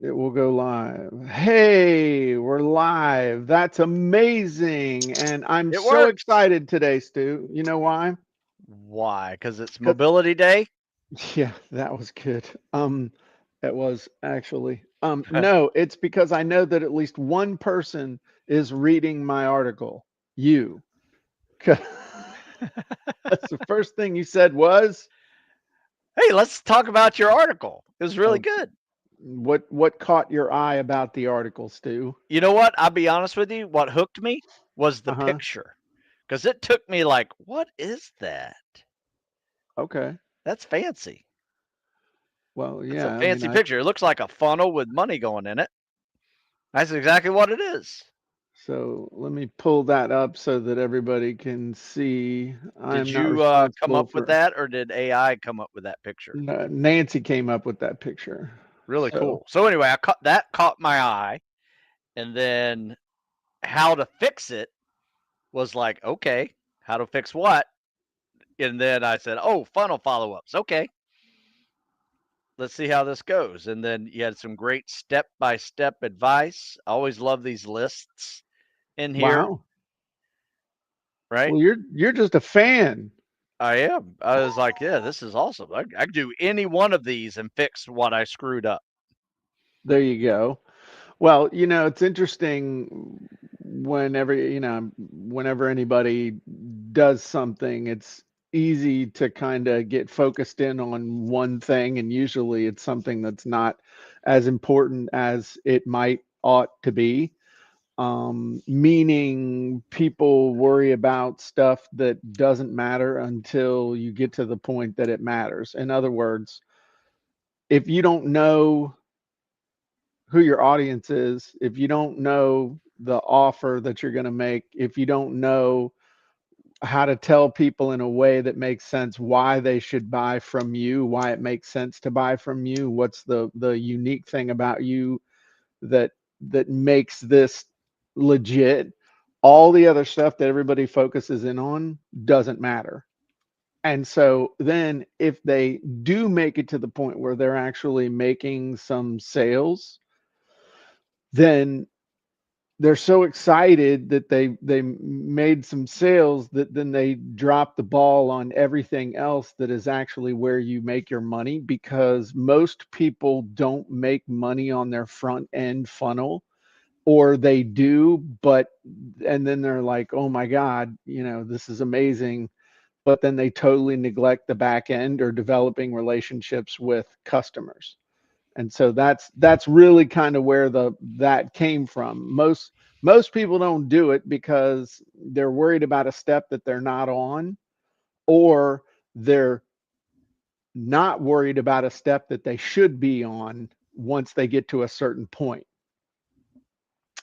It will go live. Hey, we're live. That's amazing. And I'm It so works. excited today, Stu. You know why? Why? Because it's 'Cause- mobility day? yeah, that was good. It was actually. No, it's because I know that at least one person is reading my article. You. 'Cause that's the first thing you said was, Hey, let's talk about your article. It was really oh, good. what caught your eye about the article, Stu? You know what? I'll be honest with you. What hooked me was the Uh-huh. picture. Because it took me like, what is that? Okay. That's fancy. Well, That's a yeah, I mean, fancy picture. It looks like a funnel with money going in it. That's exactly what it is. so let me pull that up so that everybody can see. Did I'm not you come responsible up with for that or did AI come up with that picture? Nancy came up with that picture. Really So, cool. So anyway, that caught my eye, and then how to fix it was like, okay, how to fix what? And then I said, oh, funnel follow ups. Okay, let's see how this goes. And then you had some great step by step advice. I always love these lists in here, wow. right? Well, you're just a fan. I am. I was like, yeah, this is awesome. I could do any one of these and fix what I screwed up. There you go. Well, it's interesting whenever anybody does something, it's easy to kind of get focused in on one thing, and usually it's something that's not as important as it might ought to be. Meaning people worry about stuff that doesn't matter until you get to the point that it matters. In other words, if you don't know who your audience is, if you don't know the offer that you're going to make, if you don't know how to tell people in a way that makes sense why they should buy from you, why it makes sense to buy from you, what's the unique thing about you that makes this legit, all the other stuff that everybody focuses in on doesn't matter. And so then if they do make it to the point where they're actually making some sales, then they're so excited that they made some sales that then they drop the ball on everything else that is actually where you make your money, because most people don't make money on their front end funnel, or they do, but and then they're like, oh my god, this is amazing, but then they totally neglect the back end or developing relationships with customers. And so that's really kind of where the that came from. Most people don't do it because they're worried about a step that they're not on, or they're not worried about a step that they should be on once they get to a certain point.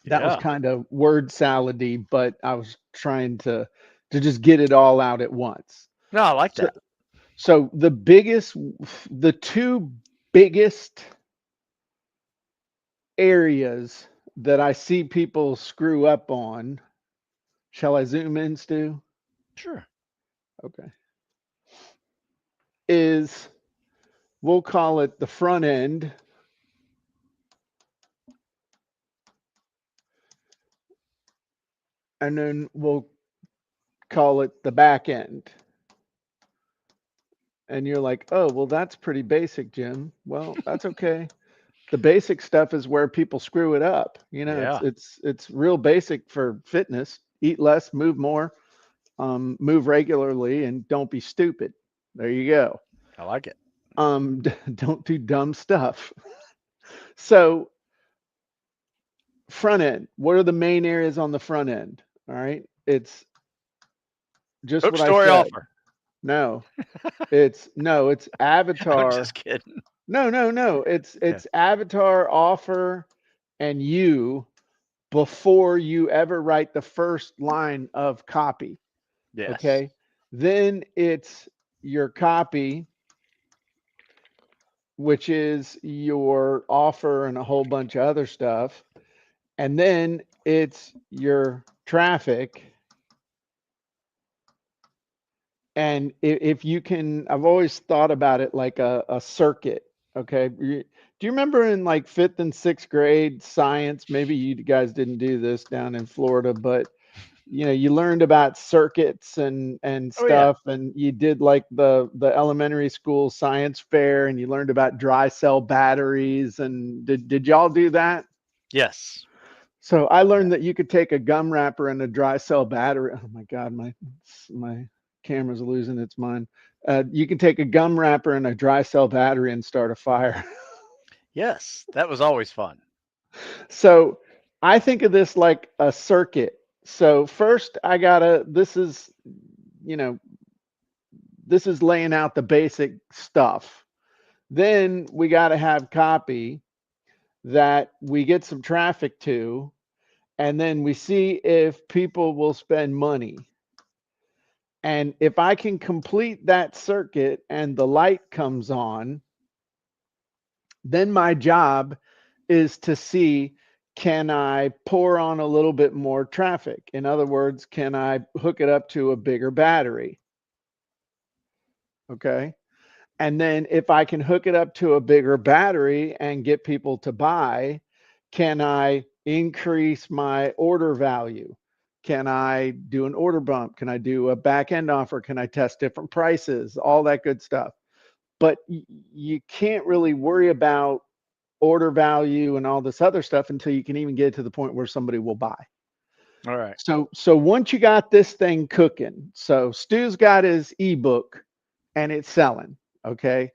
That was Yeah. kind of word salady, but I was trying to just get it all out at once. No, I like So that. so the two biggest areas that I see people screw up on. Shall I zoom in, Stu? Sure. Okay. Is we'll call it the front end, and then we'll call it the back end. And you're like, oh, well, that's pretty basic, Jim. Well, that's okay. The basic stuff is where people screw it up. It's Yeah, it's real basic for fitness. Eat less, move more, move regularly, and don't be stupid. There you go. I like it. Don't do dumb stuff. So front end, what are the main areas on the front end? All right. It's just Hook what I story said. offer. No, it's I'm avatar. just kidding. No. Yeah. It's avatar, offer, and you before you ever write the first line of copy. Yes. Okay. Then it's your copy, which is your offer and a whole bunch of other stuff. And then it's your traffic. And if you can, I've always thought about it like a circuit. Okay. Do you remember in like fifth and sixth grade science? Maybe you guys didn't do this down in Florida, but you learned about circuits and Oh yeah. stuff, and you did like the elementary school science fair, and you learned about dry cell batteries. And did y'all do that? Yes. So I Yeah. learned that you could take a gum wrapper and a dry cell battery. Oh my God, my camera's losing its mind. You can take a gum wrapper and a dry cell battery and start a fire. Yes. That was always fun. So I think of this like a circuit. So first I gotta, you know, this is laying out the basic stuff. Then we gotta have copy that we get some traffic to, and then we see if people will spend money. And if I can complete that circuit and the light comes on, then my job is to see, can I pour on a little bit more traffic? In other words, can I hook it up to a bigger battery? Okay. And then if I can hook it up to a bigger battery and get people to buy, can I increase my order value? Can I do an order bump? Can I do a back end offer? Can I test different prices? All that good stuff. But you can't really worry about order value and all this other stuff until you can even get to the point where somebody will buy. All right. So once you got this thing cooking, so Stu's got his ebook and it's selling. Okay.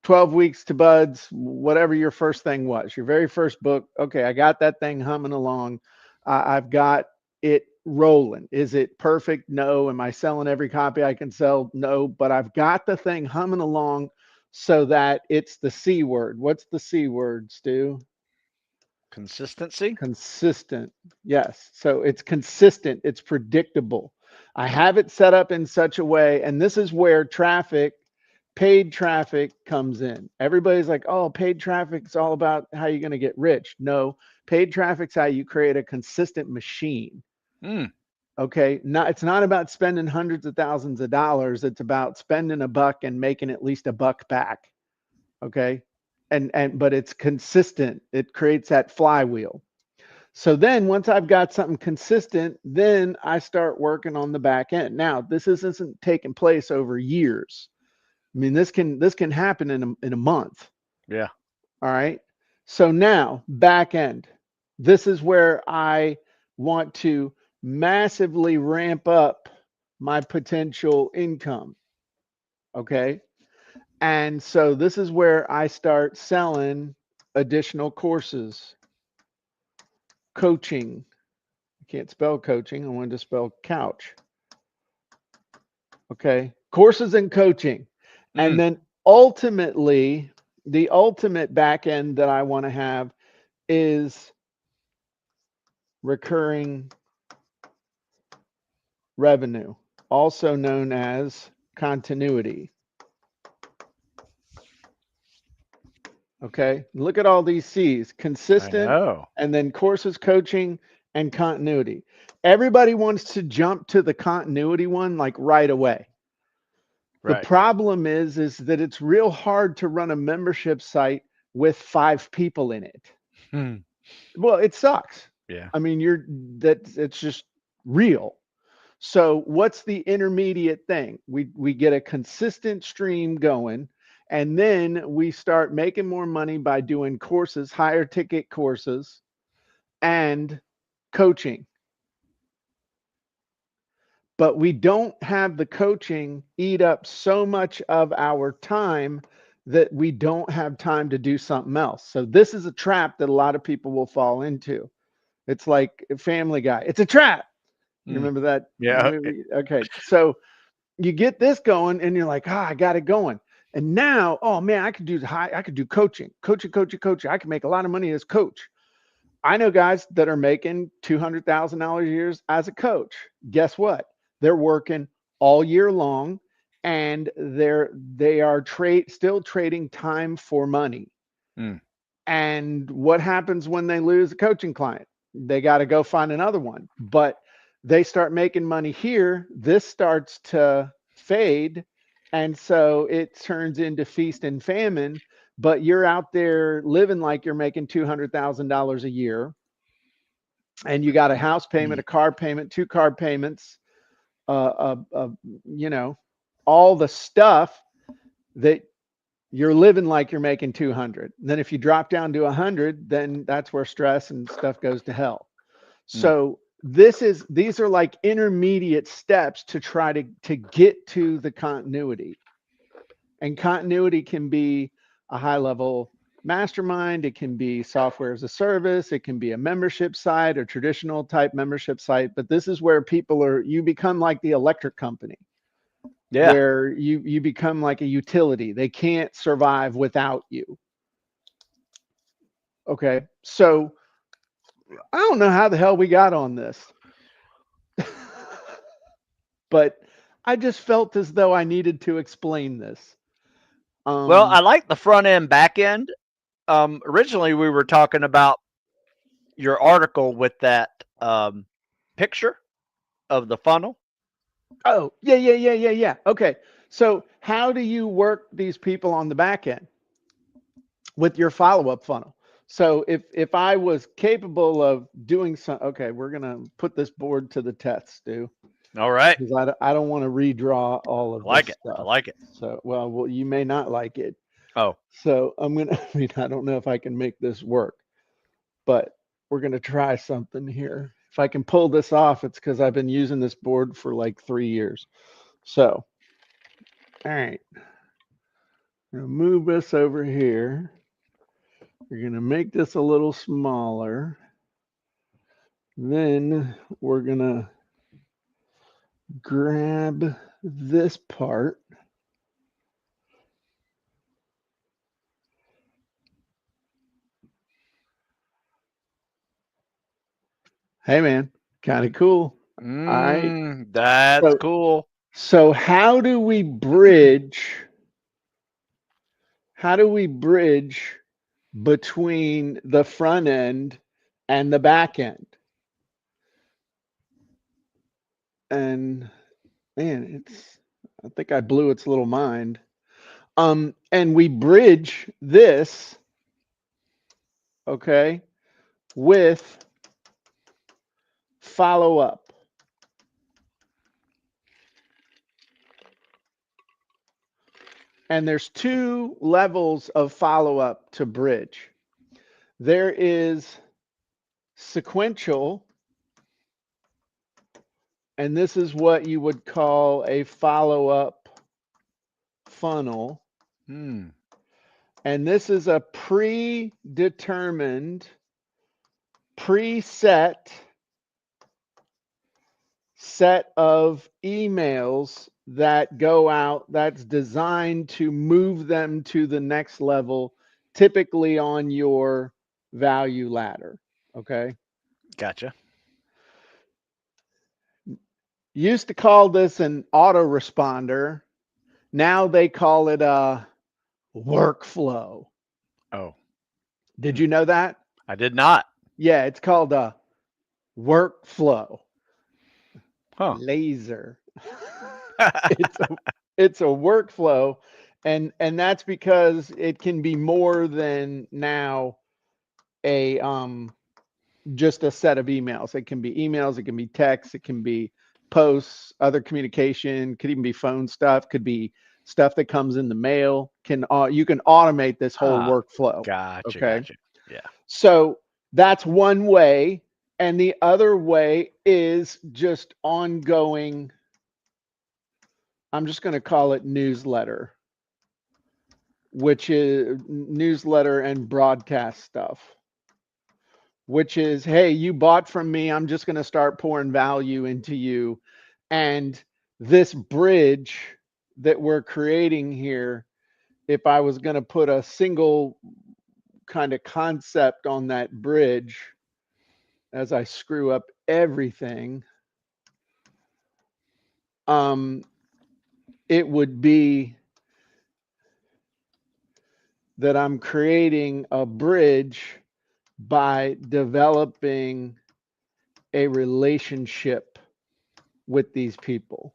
12 weeks to buds, whatever your first thing was, your very first book. Okay, I got that thing humming along. I've got it rolling. Is it perfect? No. Am I selling every copy I can sell? No. But I've got the thing humming along so that it's the C word. What's the C word, Stu? Consistency. Consistent. Yes. So it's consistent, it's predictable. I have it set up in such a way, and this is where paid traffic comes in. Everybody's like, oh, paid traffic is all about how you're going to get rich. No, paid traffic's how you create a consistent machine. Mm. Okay. Not, it's not about spending hundreds of thousands of dollars. It's about spending a buck and making at least a buck back. Okay. But it's consistent. It creates that flywheel. So then once I've got something consistent, then I start working on the back end. Now, this isn't taking place over years. I mean, this can happen in a month. Yeah. All right. So now back end. This is where I want to massively ramp up my potential income. Okay. And so this is where I start selling additional courses, coaching. I can't spell coaching. I wanted to spell couch. Okay. Courses and coaching. And Mm. then ultimately, the ultimate back end that I want to have is recurring revenue, also known as continuity. Okay. Look at all these C's: I consistent, know. and then courses, coaching, and continuity. Everybody wants to jump to the continuity one like right away. The Right. problem is that it's real hard to run a membership site with 5 people in it. Hmm. Well, it sucks. Yeah. I mean, it's just real. So what's the intermediate thing? We get a consistent stream going, and then we start making more money by doing courses, higher ticket courses, and coaching. But we don't have the coaching eat up so much of our time that we don't have time to do something else. So this is a trap that a lot of people will fall into. It's like Family Guy. It's a trap. You Mm. remember that Yeah. movie? Okay. So you get this going and you're like, I got it going. And now, oh man, I could do coaching. I can make a lot of money as coach. I know guys that are making $200,000 a year as a coach. Guess what? They're working all year long, and they are still trading time for money. Mm. And what happens when they lose a coaching client? They got to go find another one. But they start making money here. This starts to fade. And so it turns into feast and famine but you're out there living like you're making $200,000 a year, and you got a house payment, a car payment, two car payments, you know, all the stuff that you're living like you're making 200. Then if you drop down to 100, then that's where stress and stuff goes to hell. Mm. So these are like intermediate steps to try to get to the continuity. And continuity can be a high level mastermind, it can be software as a service, it can be a membership site or traditional type membership site, but this is where people are, you become like the electric company, Yeah. where you become like a utility. They can't survive without you. Okay. So I don't know how the hell we got on this, but I just felt as though I needed to explain this. Well, I Um, like the front end, back end. Originally, we were talking about your article with that picture of the funnel. oh, yeah. Okay. So how do you work these people on the back end with your follow-up funnel? So if I was capable of doing some, okay, we're gonna put this board to the test, Stu, All right. because I don't want to redraw all I of this like it. I stuff. like it. So well, you may not like it. Oh, So I'm gonna. I mean, I don't know if I can make this work, but we're gonna try something here. If I can pull this off, it's because I've been using this board for like 3 years. So, all right, I'm gonna move this over here. We're gonna make this a little smaller. Then we're gonna grab this part. Hey man, kind of cool. All right. that's So cool. so how do we bridge between the front end and the back end? And man, it's I think I blew its little mind. And we bridge this, okay, with follow up. And there's two levels of follow up to bridge. There is sequential, and this is what you would call a follow up funnel. Hmm. And this is a predetermined, preset set of emails that go out that's designed to move them to the next level, typically on your value ladder. Okay. Gotcha. Used to call this an autoresponder. Now they call it a workflow. Oh, Did hmm. you know that? I did not. Yeah, it's called a workflow. Huh. Laser. it's a it's a workflow, and that's because it can be more than now a just a set of emails. It can be emails, it can be texts, it can be posts, other communication, could even be phone stuff, could be stuff that comes in the mail. Can you can automate this whole Ah, workflow. gotcha. Okay. Gotcha. Yeah. So that's one way. And the other way is just ongoing. I'm just going to call it newsletter, which is newsletter and broadcast stuff, which is, hey, you bought from me. I'm just going to start pouring value into you. And this bridge that we're creating here, if I was going to put a single kind of concept on that bridge as I screw up everything, um, it would be that I'm creating a bridge by developing a relationship with these people.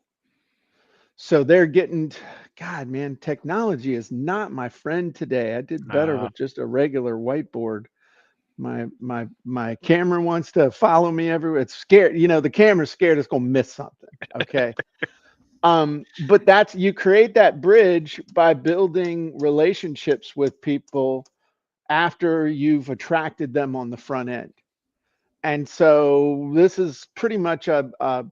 So they're getting, God, man, technology is not my friend today. I did better Uh, with just a regular whiteboard. My camera wants to follow me everywhere. It's scared. The camera's scared it's gonna miss something. Okay. But that's you create that bridge by building relationships with people after you've attracted them on the front end. And so this is pretty much a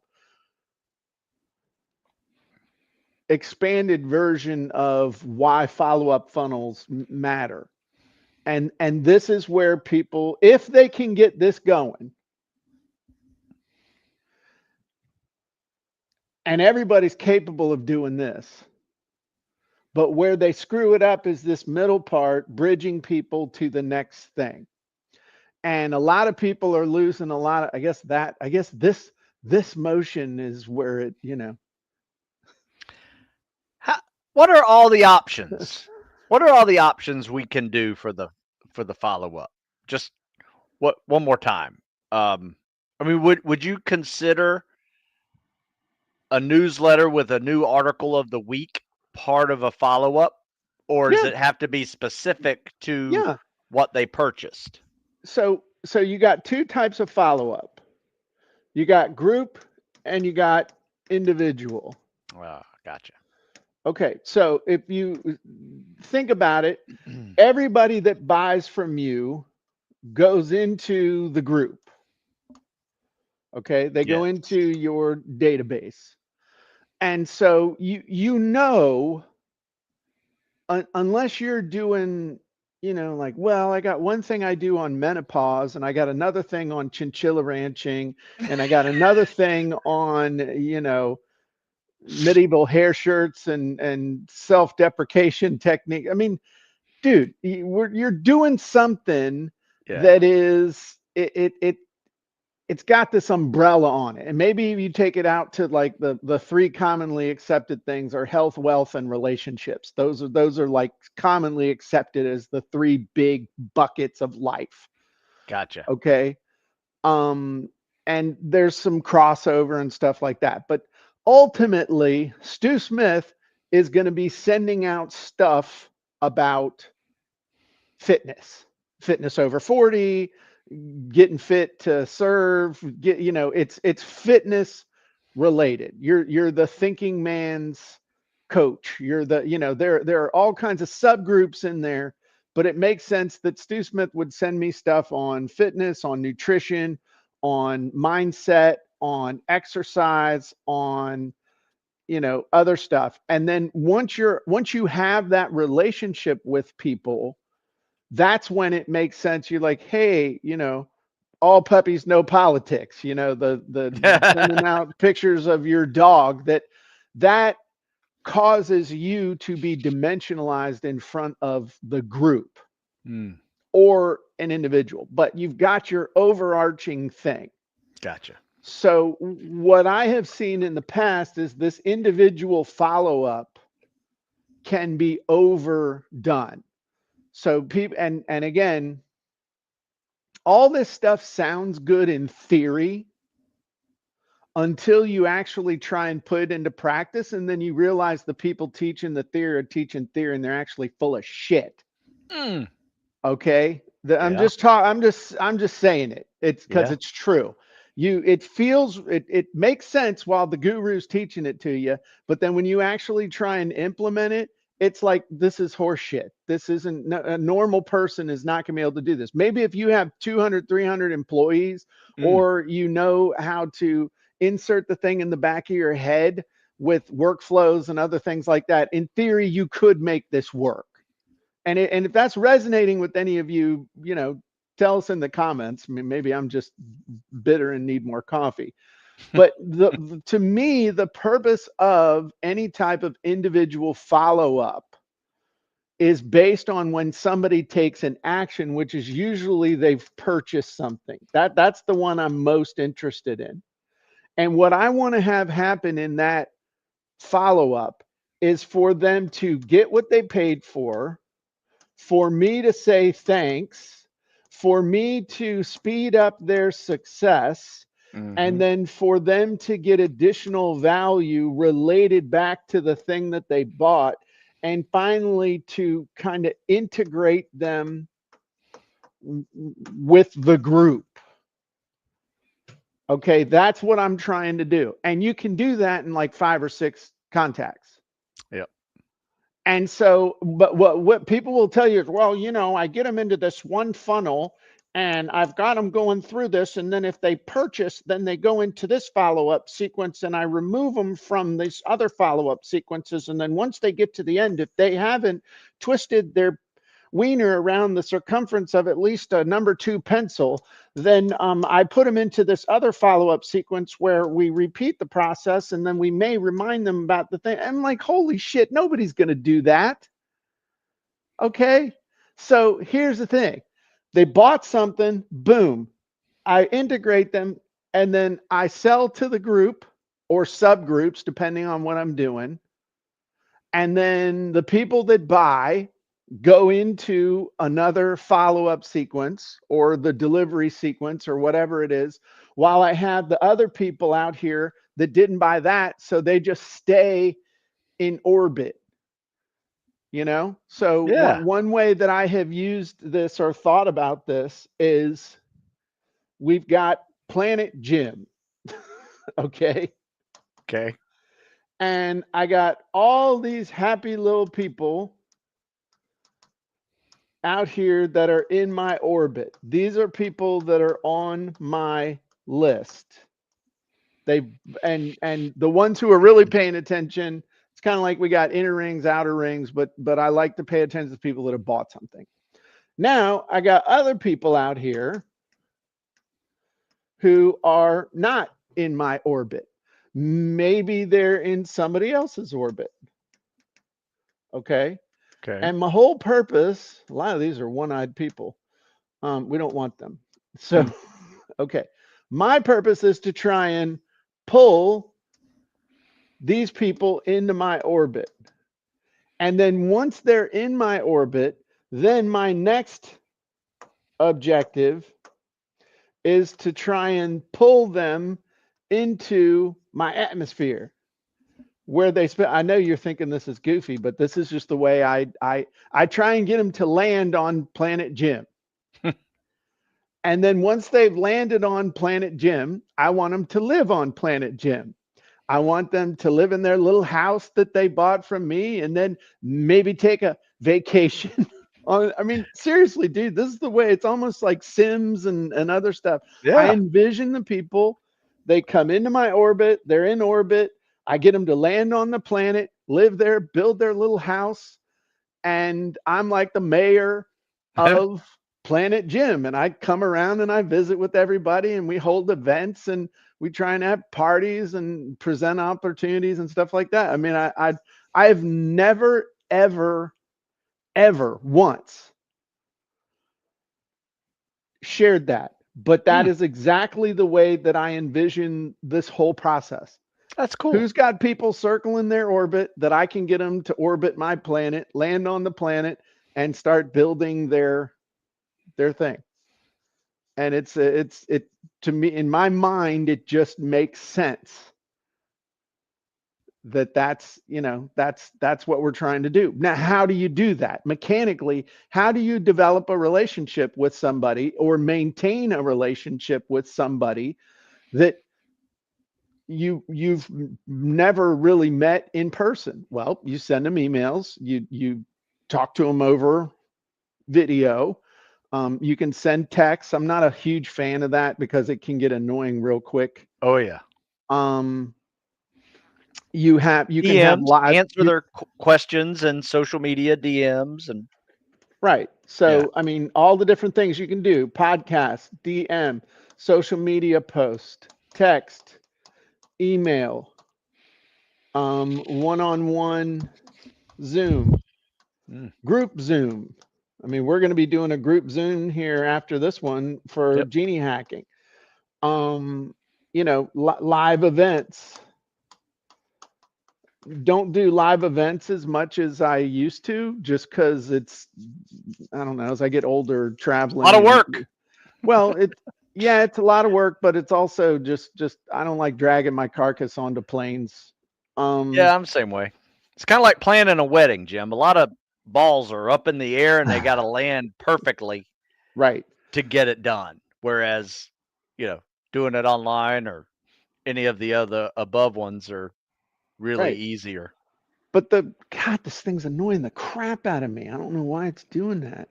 expanded version of why follow-up funnels matter. And this is where people, if they can get this going, and everybody's capable of doing this, but where they screw it up is this middle part, bridging people to the next thing. And a lot of people are losing a lot of, I guess this motion is where it. how, what are all the options? What are all the options we can do for the follow up? Just what one more time. Um, I mean, would you consider a newsletter with a new article of the week part of a follow up, or does Yeah, it have to be specific to yeah. what they purchased? So you got two types of follow-up. You got group and you got individual. Gotcha. Okay, so if you think about it, everybody that buys from you goes into the group. Okay, they go Yes. into your database. And so unless you're doing, like, well, I got one thing I do on menopause, and I got another thing on chinchilla ranching, and I got another thing on, medieval hair shirts and self-deprecation technique. I mean, dude, you're doing something Yeah. that is it's got this umbrella on it. And maybe you take it out to like the three commonly accepted things are health, wealth, and relationships. Those are like commonly accepted as the three big buckets of life. Gotcha. Okay. Um, and there's some crossover and stuff like that. But ultimately, Stu Smith is going to be sending out stuff about fitness over 40, getting fit to serve, it's fitness related. You're the thinking man's coach. You're there are all kinds of subgroups in there, but it makes sense that Stu Smith would send me stuff on fitness, on nutrition, on mindset, on exercise, on other stuff. And then once you have that relationship with people, that's when it makes sense. You're like, hey, all puppies, no politics. The sending out pictures of your dog that causes you to be dimensionalized in front of the group Mm, or an individual, but you've got your overarching thing. gotcha. So what I have seen in the past is this individual follow up can be overdone. So people, and again, all this stuff sounds good in theory until you actually try and put it into practice, and then you realize the people teaching the theory are teaching theory and they're actually full of shit. Mm, Okay. I'm yeah. just talking, I'm just saying it. It's because Yeah. it's true. It makes sense while the guru's teaching it to you, but then when you actually try and implement it, it's like this is horseshit. This isn't a normal person is not going to be able to do this. Maybe if you have 200, 300 employees, Mm, or you know how to insert the thing in the back of your head with workflows and other things like that, in theory, you could make this work. And if that's resonating with any of you, tell us in the comments. I mean, maybe I'm just bitter and need more coffee. But to me, the purpose of any type of individual follow up is based on when somebody takes an action, which is usually they've purchased something. That's the one I'm most interested in. And what I want to have happen in that follow up is for them to get what they paid for me to say thanks, for me to speed up their success, and Mm-hmm. then for them to get additional value related back to the thing that they bought, and finally to kind of integrate them with the group. Okay, that's what I'm trying to do. And you can do that in like 5 or 6 contacts. Yep. And so, but what people will tell you is, well, I get them into this one funnel and I've got them going through this. And then if they purchase, then they go into this follow up sequence and I remove them from these other follow up sequences. And then once they get to the end, if they haven't twisted their wiener around the circumference of at least a number 2 pencil, then I put them into this other follow-up sequence where we repeat the process and then we may remind them about the thing. I'm like, holy shit, nobody's going to do that. Okay. So here's the thing. They bought something, boom, I integrate them, and then I sell to the group or subgroups, depending on what I'm doing. And then the people that buy go into another follow-up sequence or the delivery sequence or whatever it is, while I have the other people out here that didn't buy that, so they just stay in orbit. So Yeah. one way that I have used this or thought about this is we've got Planet Gym. Okay. Okay. And I got all these happy little people out here that are in my orbit. These are people that are on my list. They and the ones who are really paying attention, it's kind of like we got inner rings, outer rings, but I like to pay attention to people that have bought something. Now, I got other people out here who are not in my orbit. Maybe they're in somebody else's orbit. Okay? Okay. And my whole purpose, a lot of these are one-eyed people. We don't want them. So, Hmm. okay. My purpose is to try and pull these people into my orbit. And then once they're in my orbit, then my next objective is to try and pull them into my atmosphere where they spend. I know you're thinking this is goofy, but this is just the way I try and get them to land on Planet Gym. And then once they've landed on Planet Gym, I want them to live on Planet Gym. I want them to live in their little house that they bought from me and then maybe take a vacation. I mean, seriously, dude, this is the way. It's almost like Sims and other stuff. I Yeah. envision the people, they come into my orbit, they're in orbit. I get them to land on the planet, live there, build their little house, and I'm like the mayor of Planet Gym, and I come around and I visit with everybody, and we hold events, and we try and have parties and present opportunities and stuff like that. I mean, I've never ever once shared that, but that Hmm. is exactly the way that I envision this whole process. That's cool. Who's got people circling their orbit that I can get them to orbit my planet, land on the planet, and start building their thing. And it to me, in my mind, it just makes sense that that's what we're trying to do. Now, how do you do that mechanically? How do you develop a relationship with somebody or maintain a relationship with somebody that you've never really met in person? Well, you send them emails, you talk to them over video. You can send texts. I'm not a huge fan of that because it can get annoying real quick. Oh yeah. um you can have DMs, live answer you their questions and social media DMs and right. yeah. So I mean, all the different things you can do: podcast, DM, social media post, text, email, one-on-one Zoom, Mm. group Zoom. I mean, we're going to be doing a group Zoom here after this one for Yep. genie hacking. um Live events. Don't do live events as much as I used to, just because it's, I don't know, as I get older, A lot traveling of and work. well, it Yeah, it's a lot of work, but it's also just I don't like dragging my carcass onto planes. Um, Yeah, I'm the same way. It's kind of like planning a wedding, Jim. A lot of balls are up in the air and they got to land perfectly right, to get it done. Whereas, you know, doing it online or any of the other above ones are really right. easier. But the God, this thing's annoying the crap out of me. I don't know why it's doing that.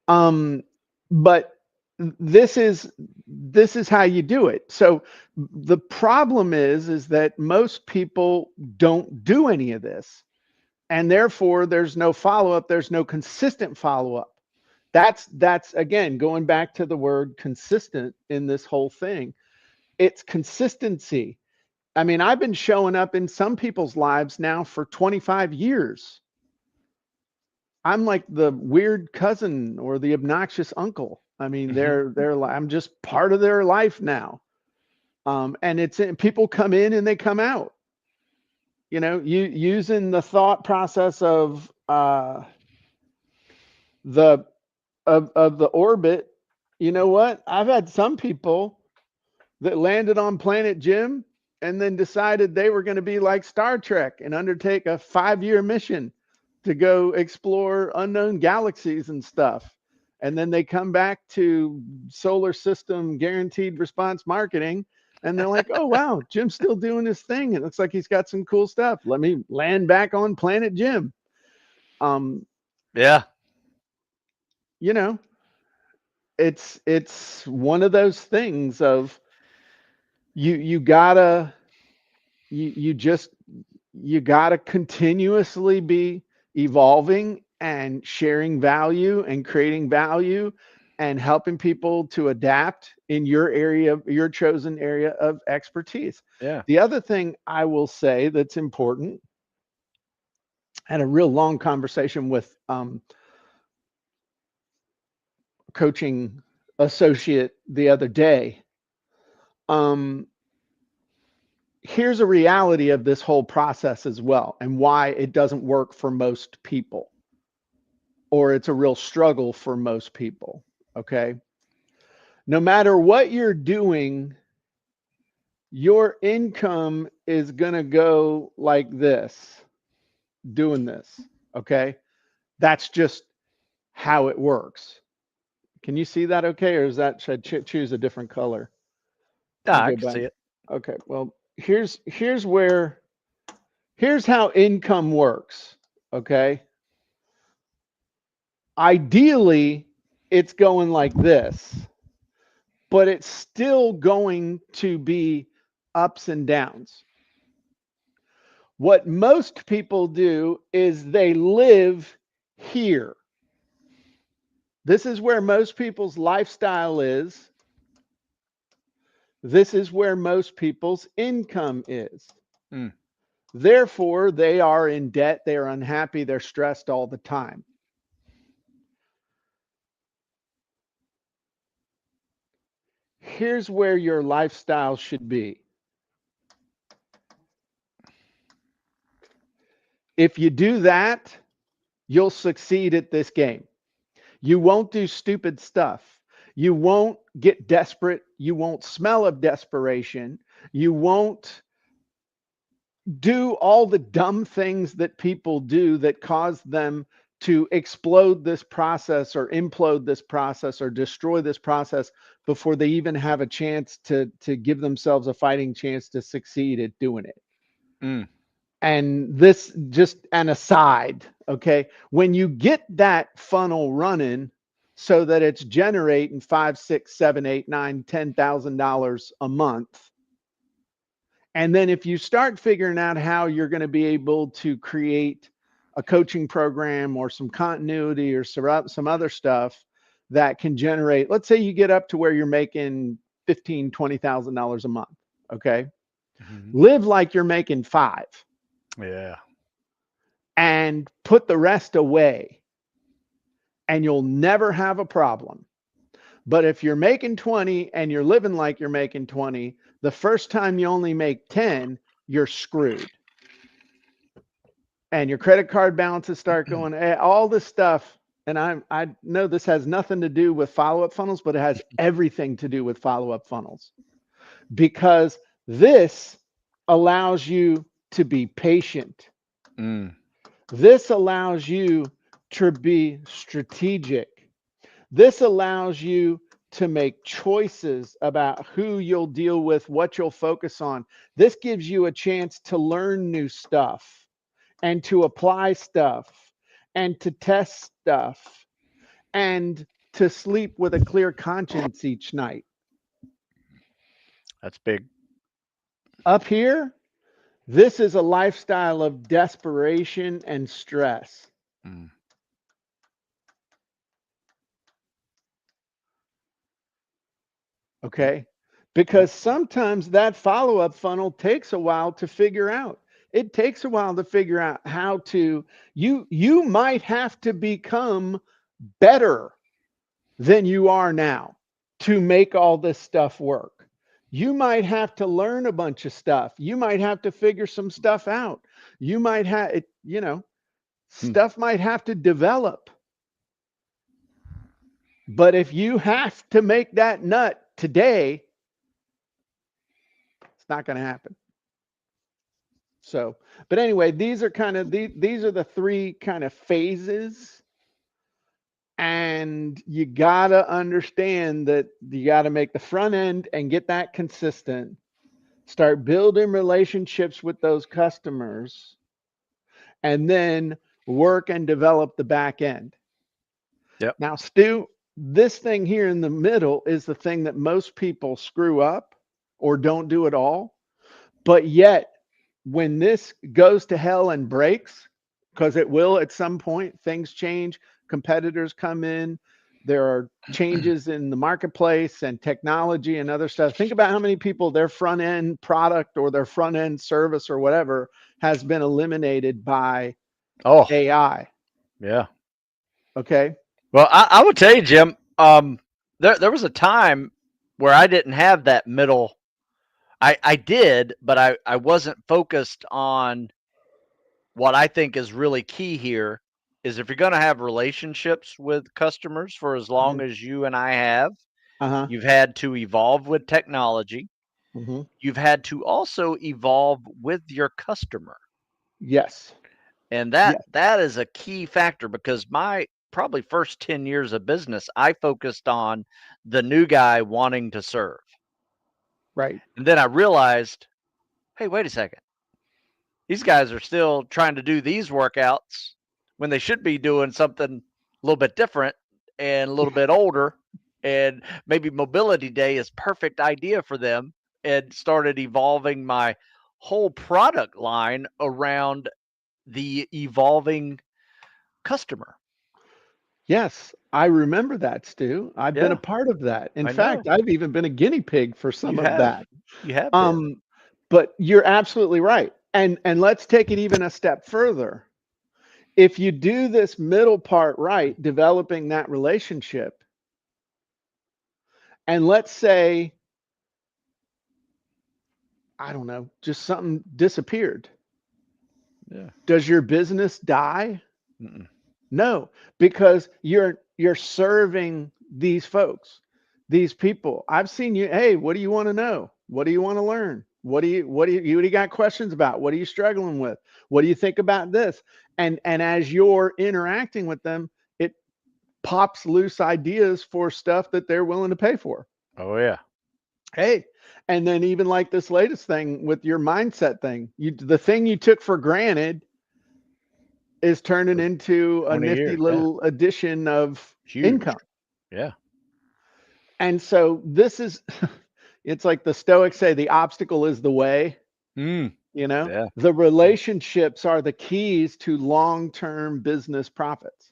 Um, but this is how you do it. So the problem is that most people don't do any of this, and therefore there's no follow up. There's no consistent follow up. That's again going back to the word consistent in this whole thing. It's consistency. I mean, I've been showing up in some people's lives now for 25 years. I'm like the weird cousin or the obnoxious uncle. I mean, Hmm. I'm just part of their life now. And people come in and they come out. You know, you using the thought process of the of the orbit. You know what? I've had some people that landed on Planet Jim and then decided they were going to be like Star Trek and undertake a 5-year mission to go explore unknown galaxies and stuff. And then they come back to solar system guaranteed response marketing and they're like, oh, wow, Jim's still doing his thing. It looks like he's got some cool stuff. Let me land back on Planet Jim. Um, Yeah. you know, it's one of those things of you gotta you just you got to continuously be evolving and sharing value and creating value and helping people to adapt in your area, your chosen area of expertise. Yeah. The other thing I will say that's important, I had a real long conversation with coaching associate the other day. Um, Here's a reality of this whole process as well and why it doesn't work for most people, or it's a real struggle for most people. Okay. No matter what you're doing, your income is going to go like this, doing this. Okay. That's just how it works. Can you see that okay? Or is that, should I choose a different color? Yeah, Let me I go can back. see it. Okay. Well, here's how income works. Okay. Ideally, it's going like this, but it's still going to be ups and downs. What most people do is they live here. This is where most people's lifestyle is. This is where most people's income is. Mm. Therefore, they are in debt, they are unhappy, they're stressed all the time. Here's where your lifestyle should be. If you do that, you'll succeed at this game. You won't do stupid stuff. You won't get desperate. You won't smell of desperation. You won't do all the dumb things that people do that cause them to explode this process or implode this process or destroy this process before they even have a chance to give themselves a fighting chance to succeed at doing it. Mm. And this just an aside, okay? When you get that funnel running so that it's generating five, six, seven, eight, nine, $10,000 a month, and then if you start figuring out how you're going to be able to create a coaching program or some continuity or some other stuff that can generate, let's say you get up to where you're making 15, $20,000 a month, okay? Hmm. Live like you're making five Yeah. and put the rest away and you'll never have a problem. But if you're making 20 and you're living like you're making 20, the first time you only make 10, you're screwed. And your credit card balances start going, all this stuff. and I know this has nothing to do with follow-up funnels, but it has everything to do with follow-up funnels because this allows you to be patient. Mm. This allows you to be strategic. This allows you to make choices about who you'll deal with, what you'll focus on. This gives you a chance to learn new stuff and to apply stuff and to test stuff and to sleep with a clear conscience each night. That's big. Up here, this is a lifestyle of desperation and stress. Mm. Yep. Okay. Yep. Because sometimes that follow up funnel takes a while to figure out. It takes a while to figure out how to, you might have to become better than you are now to make all this stuff work. You might have to learn a bunch of stuff. You might have to figure some stuff out. You might have it, Hmm. stuff might have to develop. But if you have to make that nut today, it's not going to happen. So, but anyway, these are kind of these are the three kind of phases, and you gotta understand that you got to make the front end and get that consistent. Start building relationships with those customers, and then work and develop the back end. Yep. Now, Stu, this thing here in the middle is the thing that most people screw up or don't do at all. But yet, when this goes to hell and breaks, because it will at some point, things change, competitors come in, there are changes in the marketplace and technology and other stuff. Think about how many people their front end product or their front end service or whatever has been eliminated by Oh, AI. yeah. Okay. Well, I would tell you, Jim. There was a time where I didn't have that middle. I did, but I wasn't focused on what I think is really key here. Is if you're going to have relationships with customers for as long Mhm. as you and I have, Uh-huh. you've had to evolve with technology. Hmm. You've had to also evolve with your customer. Yes. And Yes. that is a key factor because my probably first 10 years of business, I focused on the new guy wanting to serve. Right. And then I realized, hey, wait a second. These guys are still trying to do these workouts when they should be doing something a little bit different and a little bit older. And maybe mobility day is perfect idea for them, and started evolving my whole product line around the evolving customer. Yes, I remember that, Stu. I've been a Yeah, part of that. In I know. fact, I've even been a guinea pig for You some of have. that. You have been. Um, but you're absolutely right. And let's take it even a step further. If you do this middle part right, developing that relationship, and let's say, I don't know, just something disappeared. Yeah. Does your business die? Mm-mm. No, because you're serving these folks, these people. I've seen you. Hey, what do you want to know? What do you want to learn? What do you got questions about? What are you struggling with? What do you think about this? And as you're interacting with them, it pops loose ideas for stuff that they're willing to pay for. Oh yeah. Hey, and then even like this latest thing with your mindset thing, the thing you took for granted is turning For into a 20 nifty years. Yeah. little addition of Huge. income. Yeah. And so this is it's like the Stoics say the obstacle is the way, Mm. you know? Yeah. The Yeah. relationships are the keys to long-term business profits.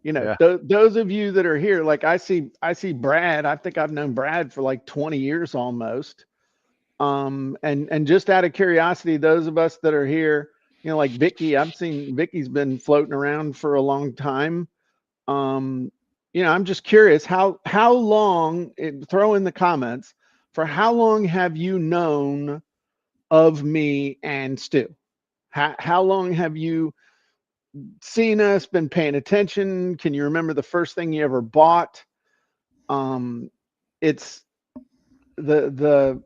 Yeah. Those of you that are here, like I see Brad, I think I've known Brad for like 20 years almost. And just out of curiosity, those of us that are here, like Vicky, I've seen Vicky's been floating around for a long time. Um, I'm just curious how long, throw in the comments, for how long have you known of me and Stu? How long have you seen us, been paying attention? Can you remember the first thing you ever bought? Um, it's the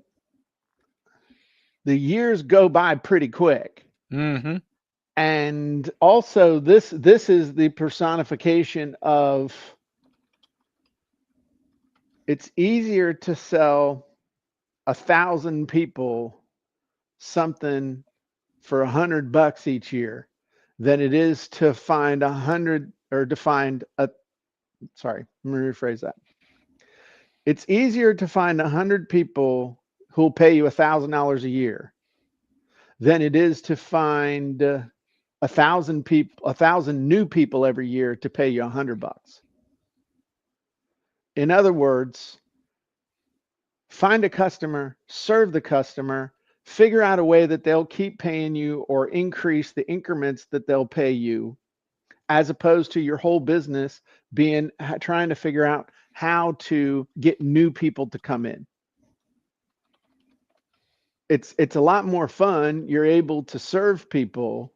the years go by pretty quick. Mm-hmm. And also this is the personification of it's easier to sell 1,000 people something for $100 each year than it is to find 100 or to find a sorry, let me rephrase that. It's easier to find 100 people who'll pay you $1,000 a year than it is to find 1,000 people, 1,000 new people every year to pay you $100. In other words, find a customer, serve the customer, figure out a way that they'll keep paying you or increase the increments that they'll pay you, as opposed to your whole business being trying to figure out how to get new people to come in. It's a lot more fun. You're able to serve people,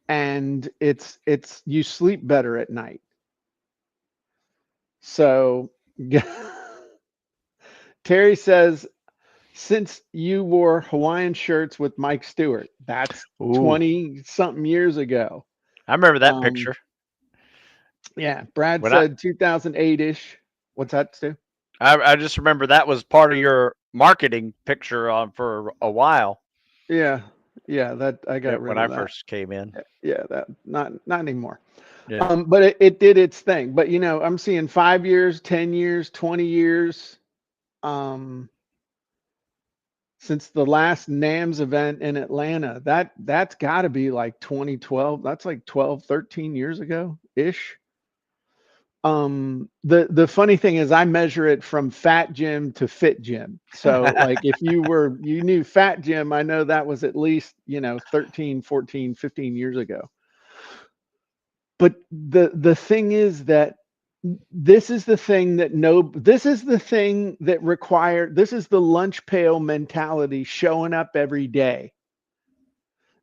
and it's you sleep better at night. So Terry says, since you wore Hawaiian shirts with Mike Stewart, that's Ooh, 20 something years ago. I remember that Um, picture. yeah, Brad When I, said 2008-ish. What's that, Stu? I just remember that was part of your marketing picture on for a while. Yeah, yeah, that I got When rid I of that. first came in. Yeah, that not anymore. Yeah. But it did its thing. But I'm seeing 5 years, 10 years, 20 years. Um, since the last NAMS event in Atlanta. That's got to be like 2012. That's like 12, 13 years ago ish. The funny thing is I measure it from fat Jim to fit Jim. So like if you knew fat Jim, I know that was at least, 13, 14, 15 years ago. But the thing is that this is the thing that this is the lunch pail mentality showing up every day.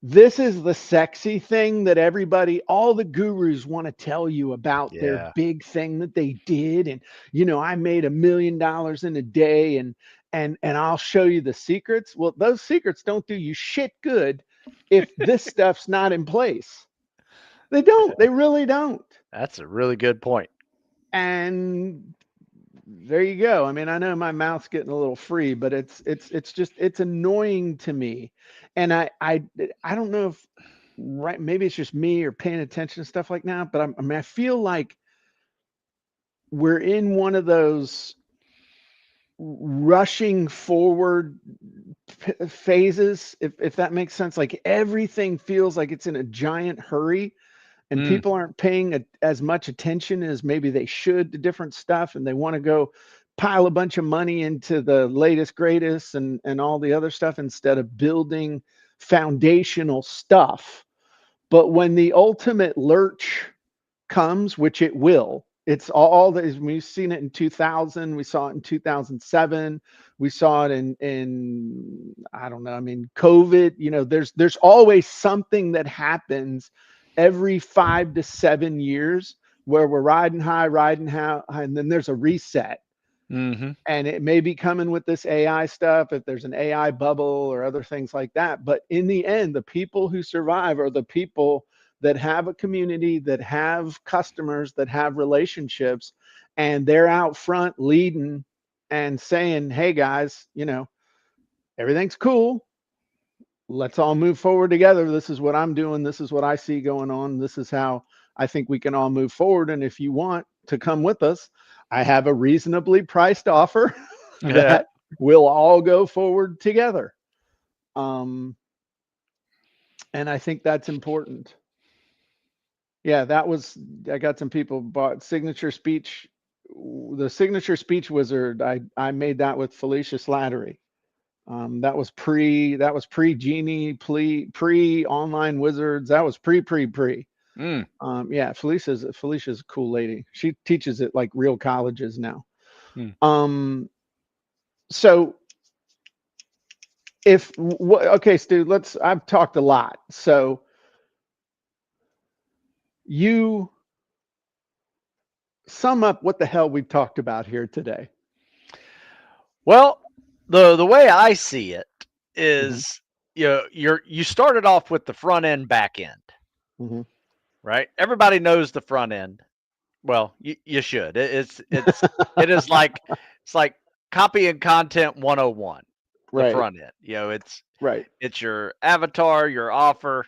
This is the sexy thing that all the gurus want to tell you about their Yeah. big thing that they did. And, I made $1 million in a day and I'll show you the secrets. Well, those secrets don't do you shit good if this stuff's not in place. They don't, they really don't. That's a really good point. And there you go. I mean, I know my mouth's getting a little free, but it's just it's annoying to me. And I don't know if right maybe it's just me or paying attention to stuff like that, but I mean I feel like we're in one of those rushing forward phases, if that makes sense. Like everything feels like it's in a giant hurry and Mm, people aren't paying as much attention as maybe they should to different stuff, and they want to go pile a bunch of money into the latest greatest and all the other stuff instead of building foundational stuff. But when the ultimate lurch comes, which it will, it's all that is. We've seen it in 2000, we saw it in 2007, we saw it in I don't know, I mean COVID. There's always something that happens every 5 to 7 years where we're riding high, and then there's a reset. mm-hmm. And it may be coming with this AI stuff if there's an AI bubble or other things like that. But in the end, the people who survive are the people that have a community, that have customers, that have relationships, and they're out front leading and saying, hey guys, everything's cool. Let's all move forward together. This is what I'm doing. This is what I see going on. This is how I think we can all move forward. And if you want to come with us, I have a reasonably priced offer Yeah. that we'll all go forward together. Um, and I think that's important. Yeah, I got some people bought signature speech. The signature speech wizard, I made that with Felicia Slattery. That was pre Genie, pre online wizards. That was pre. Mm, Yeah, Felicia's a cool lady. She teaches at like real colleges now. mm. Um, so okay, Stu, I've talked a lot. So you sum up what the hell we've talked about here today. Well, the way I see it Hmm. is, you started off with the front end, back end, Hmm. right? Everybody knows the front end. Well, you should. It is like it's like copy and content 101, the Right, front end. right. It's your avatar, your offer,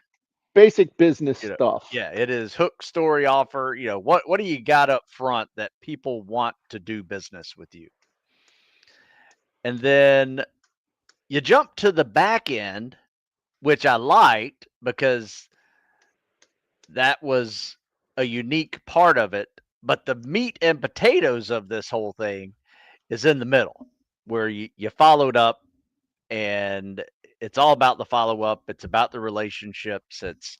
Basic business you know. stuff. Yeah, it is hook, story, offer. What do you got up front that people want to do business with you? And then you jump to the back end, which I liked because that was a unique part of it. But the meat and potatoes of this whole thing is in the middle, where you followed up, and it's all about the follow up. It's about the relationships. It's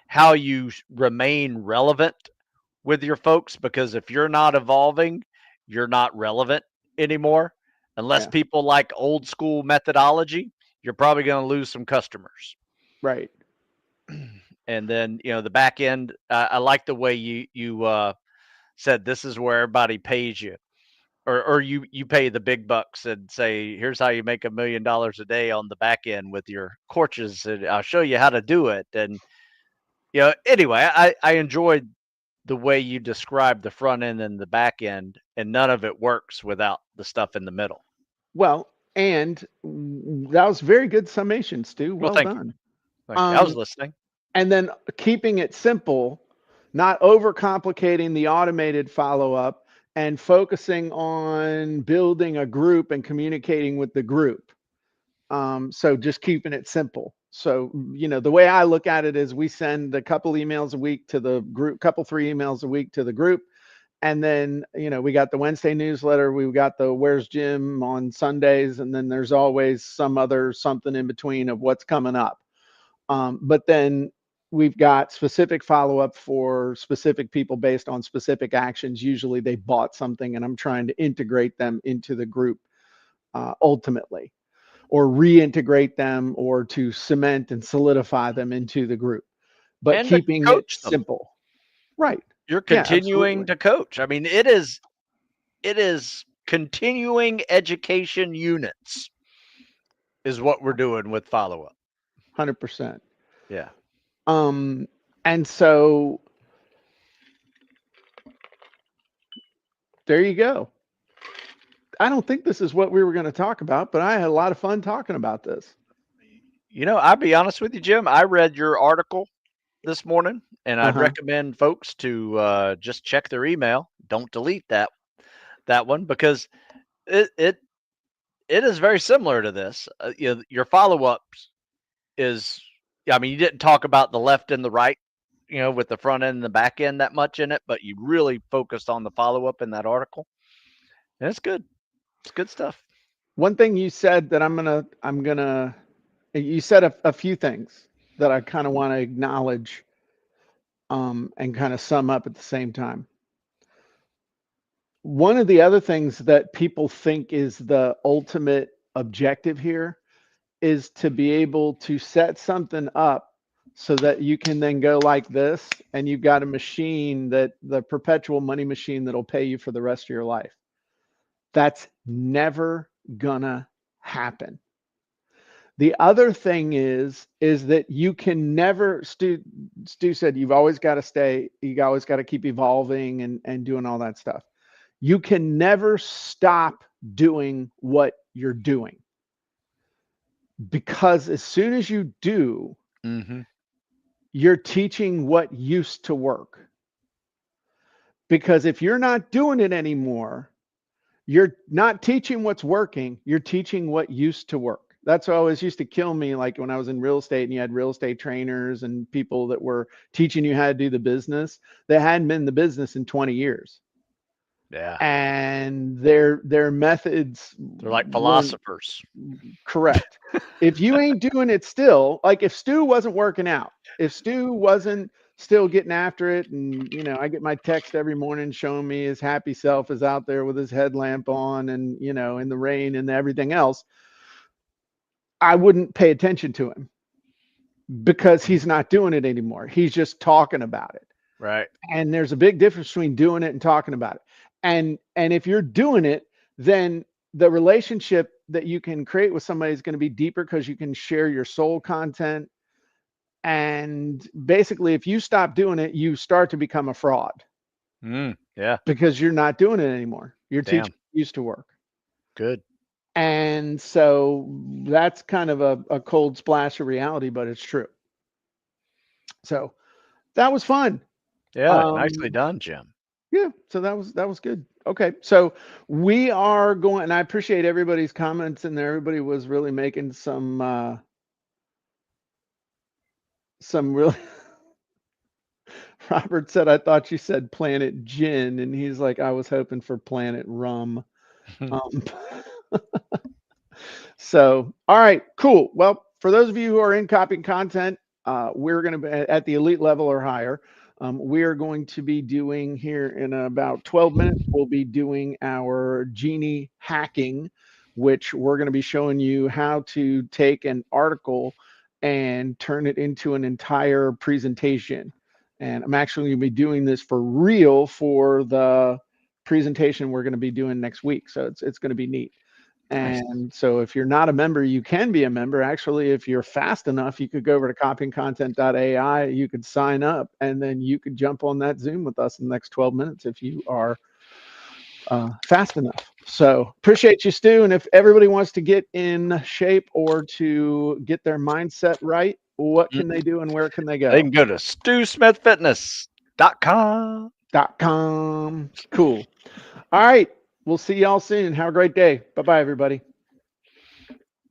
how you remain relevant with your folks, because if you're not evolving, you're not relevant anymore. Unless Yeah, people like old school methodology, you're probably going to lose some customers. right. And then, the back end, I like the way you said this is where everybody pays you, or you pay the big bucks and say, here's how you make $1 million a day on the back end with your courses, and I'll show you how to do it. And anyway, I enjoyed the way you described the front end and the back end, and none of it works without the stuff in the middle. Well, and that was very good summation, Stu. Well, Well thank you. done. Thank you. I was Um, listening. and then keeping it simple, not overcomplicating the automated follow up, and focusing on building a group and communicating with the group. So just keeping it simple. So, the way I look at it is we send a couple emails a week to the group, couple, 3 emails a week to the group. And then, we got the Wednesday newsletter. We got the Where's Jim on Sundays. And then there's always some other something in between of what's coming up. But then we've got specific follow up for specific people based on specific actions. Usually they bought something, and I'm trying to integrate them into the group ultimately, or reintegrate them, or to cement and solidify them into the group, but And to keeping it coach them. simple. Right. You're Yeah, continuing absolutely. to coach. I mean, it is continuing education units is what we're doing with follow up. 100%. Yeah. Um, and so there you go. I don't think this is what we were going to talk about, but I had a lot of fun talking about this. I'll be honest with you, Jim. I read your article this morning, and I'd Uh-huh. recommend folks to just check their email. Don't delete that one, because it it it is very similar to this. Your follow ups is, I mean, you didn't talk about the left and the right, with the front end and the back end that much in it, but you really focused on the follow up in that article, and it's good. It's good stuff. One thing you said that you said a few things that I kind of want to acknowledge, and kind of sum up at the same time. One of the other things that people think is the ultimate objective here is to be able to set something up so that you can then go like this, and you've got a machine, that the perpetual money machine that'll pay you for the rest of your life. That's never gonna happen. The other thing is that you can never, Stu said, you always got to keep evolving and doing all that stuff. You can never stop doing what you're doing, because as soon as you do, Hmm. you're teaching what used to work. Because if you're not doing it anymore, you're not teaching what's working, you're teaching what used to work. That's what always used to kill me, like when I was in real estate and you had real estate trainers and people that were teaching you how to do the business that hadn't been in the business in 20 years. Yeah, And their methods they're like weren't philosophers. correct. If you ain't doing it still, like if Stu wasn't working out, if Stu wasn't still getting after it, and I get my text every morning showing me his happy self is out there with his headlamp on, and in the rain and everything else, I wouldn't pay attention to him, because he's not doing it anymore. He's just talking about it. Right. And there's a big difference between doing it and talking about it. And if you're doing it, then the relationship that you can create with somebody is going to be deeper because you can share your soul content. And basically, if you stop doing it, you start to become a fraud Yeah. because you're not doing it anymore. You're teaching Damn. used to work. Good. And so that's kind of a cold splash of reality, but it's true. So that was fun. Yeah. Nicely Um, done, Jim. yeah, so that was good. Okay, so we are going, and I appreciate everybody's comments, and everybody was really making some really. Robert said, "I thought you said Planet Gin," and he's like, "I was hoping for Planet Rum." Um, So, all right, cool. Well, for those of you who are in copying content, we're going to be at the elite level or higher. We are going to be doing here in about 12 minutes, we'll be doing our Genie hacking, which we're going to be showing you how to take an article and turn it into an entire presentation. And I'm actually going to be doing this for real for the presentation we're going to be doing next week. So it's going to be neat. Nice. And so if you're not a member, you can be a member. Actually, if you're fast enough, you could go over to CopyandContent.AI. You could sign up, and then you could jump on that Zoom with us in the next 12 minutes if you are fast enough. So appreciate you, Stu. And if everybody wants to get in shape or to get their mindset right, what can they do and where can they They go? can go to stewsmithfitness.com. .com. Cool. All right. We'll see y'all soon. Have a great day. Bye bye, everybody.